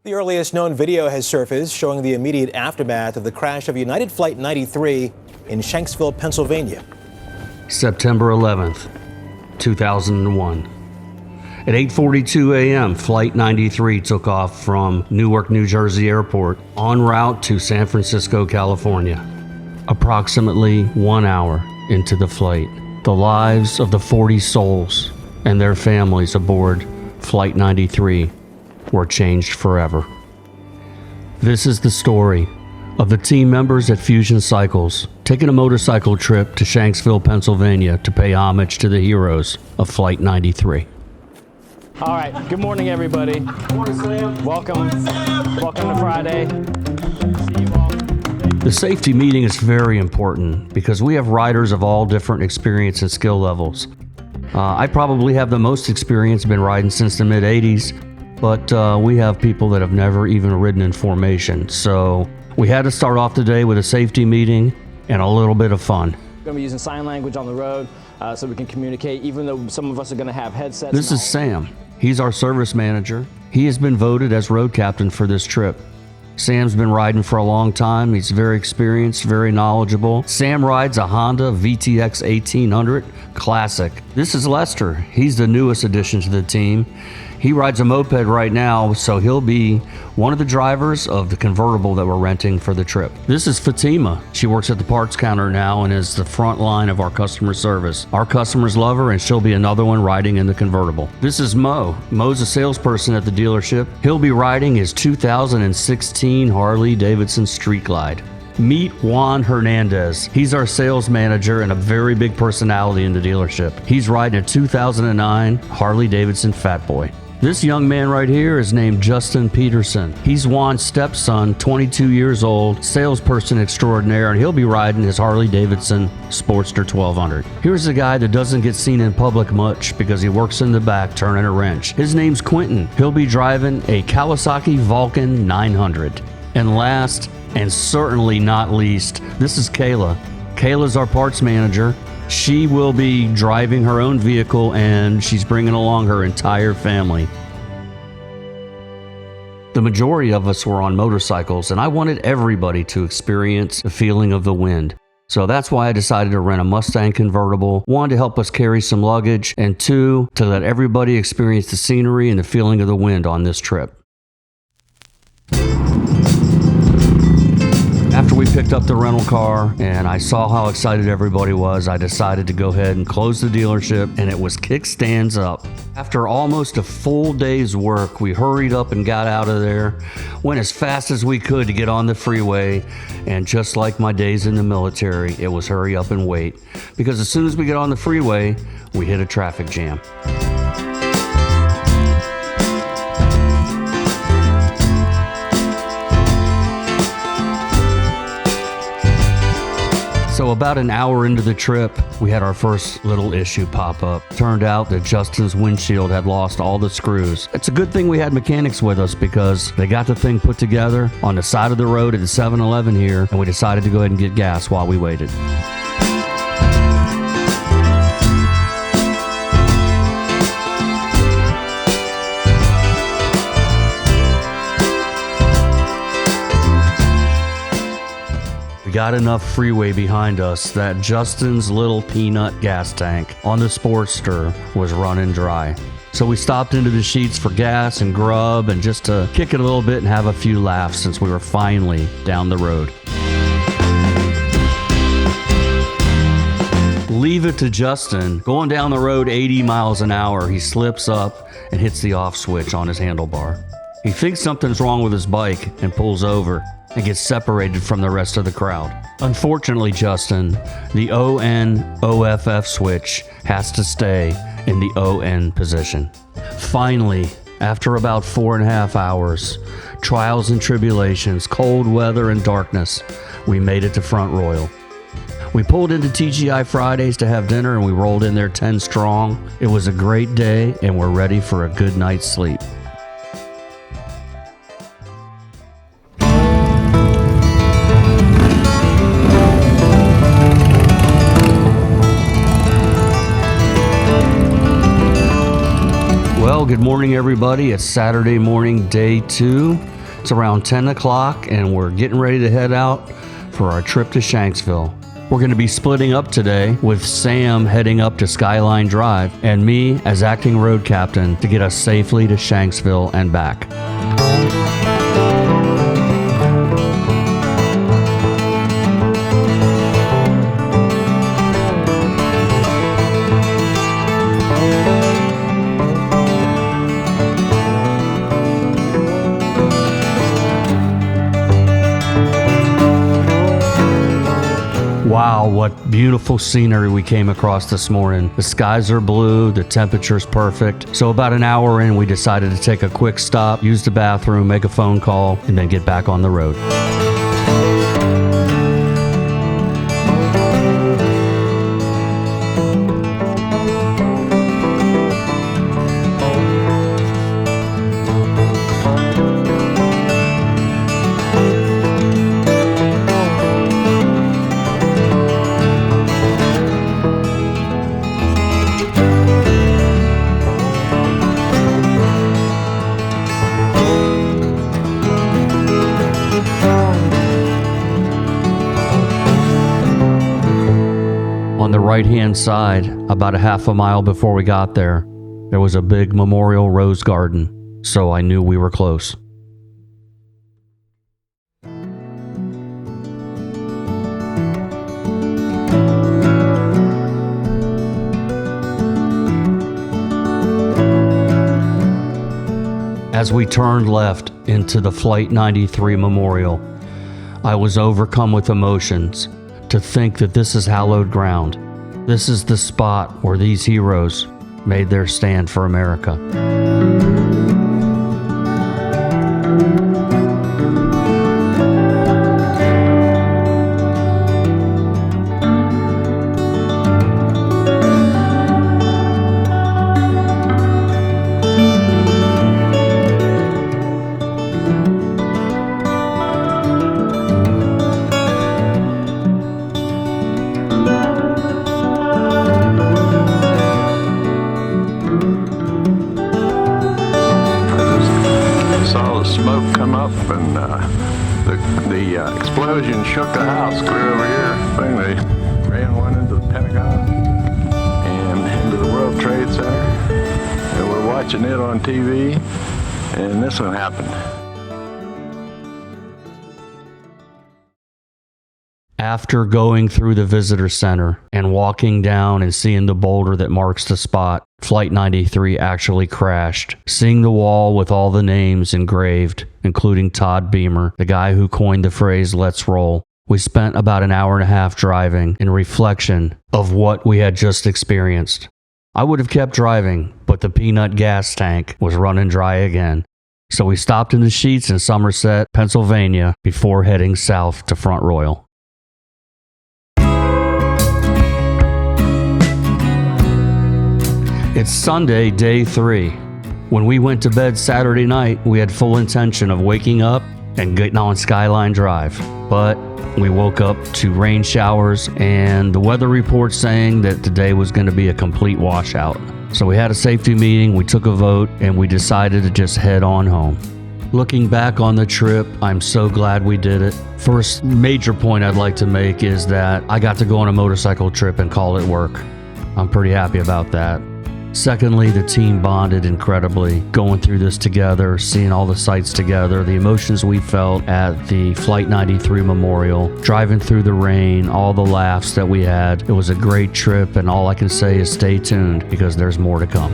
The earliest known video has surfaced showing the immediate aftermath of the crash of United Flight 93 in Shanksville, Pennsylvania. September 11th, 2001. At 8:42 a.m., Flight 93 took off from Newark, New Jersey Airport en route to San Francisco, California. Approximately 1 hour into the flight, the lives of the 40 souls and their families aboard Flight 93 were changed forever. This is the story of the team members at Fusion Cycles taking a motorcycle trip to Shanksville, Pennsylvania to pay homage to the heroes of Flight 93. All right, good morning, everybody. Good morning, Sam. Welcome to Friday. See you all. The safety meeting is very important because we have riders of all different experience and skill levels. I probably have the most experience, been riding since the mid-'80s, but we have people that have never even ridden in formation. So we had to start off today with a safety meeting and a little bit of fun. We're going to be using sign language on the road so we can communicate, even though some of us are going to have headsets. This is Sam. He's our service manager. He has been voted as road captain for this trip. Sam's been riding for a long time. He's very experienced, very knowledgeable. Sam rides a Honda VTX 1800 Classic. This is Lester. He's the newest addition to the team. He rides a moped right now, so he'll be one of the drivers of the convertible that we're renting for the trip. This is Fatima. She works at the parts counter now and is the front line of our customer service. Our customers love her, and she'll be another one riding in the convertible. This is Mo. Mo's a salesperson at the dealership. He'll be riding his 2016 Harley Davidson Street Glide. Meet Juan Hernandez. He's our sales manager and a very big personality in the dealership. He's riding a 2009 Harley Davidson Fat Boy. This young man right here is named Justin Peterson. He's Juan's stepson, 22 years old, salesperson extraordinaire, and he'll be riding his Harley Davidson Sportster 1200. Here's a guy that doesn't get seen in public much because he works in the back turning a wrench. His name's Quentin. He'll be driving a Kawasaki Vulcan 900. And last, and certainly not least, this is Kayla. Kayla's our parts manager. She will be driving her own vehicle, and she's bringing along her entire family. The majority of us were on motorcycles, and I wanted everybody to experience the feeling of the wind. So that's why I decided to rent a Mustang convertible, one, to help us carry some luggage, and two, to let everybody experience the scenery and the feeling of the wind on this trip. After we picked up the rental car and I saw how excited everybody was, I decided to go ahead and close the dealership, and it was kickstands up. After almost a full day's work, we hurried up and got out of there, went as fast as we could to get on the freeway, and just like my days in the military, it was hurry up and wait. Because as soon as we get on the freeway, we hit a traffic jam. So about an hour into the trip, we had our first little issue pop up. Turned out that Justin's windshield had lost all the screws. It's a good thing we had mechanics with us because they got the thing put together on the side of the road at the 7-Eleven here, and we decided to go ahead and get gas while we waited. We got enough freeway behind us that Justin's little peanut gas tank on the Sportster was running dry. So we stopped into the Sheets for gas and grub and just to kick it a little bit and have a few laughs since we were finally down the road. Leave it to Justin. Going down the road 80 miles an hour, he slips up and hits the off switch on his handlebar. He thinks something's wrong with his bike and pulls over and gets separated from the rest of the crowd. Unfortunately, Justin, the ON-OFF switch has to stay in the ON position. Finally, after about 4.5 hours, trials and tribulations, cold weather and darkness, we made it to Front Royal. We pulled into TGI Fridays to have dinner, and we rolled in there 10 strong. It was a great day, and we're ready for a good night's sleep. Well, good morning, everybody. It's Saturday morning, day 2 It's around 10 o'clock and we're getting ready to head out for our trip to Shanksville. We're going to be splitting up today with Sam heading up to Skyline Drive and me as acting road captain to get us safely to Shanksville and back. Wow, what beautiful scenery we came across this morning. The skies are blue, the temperature's perfect. So about an hour in, we decided to take a quick stop, use the bathroom, make a phone call, and then get back on the road. On the right-hand side, about a half a mile before we got there was a big memorial rose garden, so I knew we were close. As we turned left into the Flight 93 Memorial, I was overcome with emotions to think that this is hallowed ground. This is the spot where these heroes made their stand for America. Smoke come up and the explosion shook the house clear over here. Finally ran one into the Pentagon and into the World Trade Center. And we're watching it on TV, and this one happened. After going through the visitor center and walking down and seeing the boulder that marks the spot, Flight 93 actually crashed. Seeing the wall with all the names engraved, including Todd Beamer, the guy who coined the phrase "let's roll," we spent about an hour and a half driving in reflection of what we had just experienced. I would have kept driving, but the peanut gas tank was running dry again. So we stopped in the Sheets in Somerset, Pennsylvania, before heading south to Front Royal. It's Sunday, day 3. When we went to bed Saturday night, we had full intention of waking up and getting on Skyline Drive. But we woke up to rain showers and the weather report saying that today was going to be a complete washout. So we had a safety meeting, we took a vote, and we decided to just head on home. Looking back on the trip, I'm so glad we did it. First major point I'd like to make is that I got to go on a motorcycle trip and call it work. I'm pretty happy about that. Secondly, the team bonded incredibly, going through this together, seeing all the sights together, the emotions we felt at the Flight 93 Memorial, driving through the rain, all the laughs that we had. It was a great trip, and all I can say is stay tuned because there's more to come.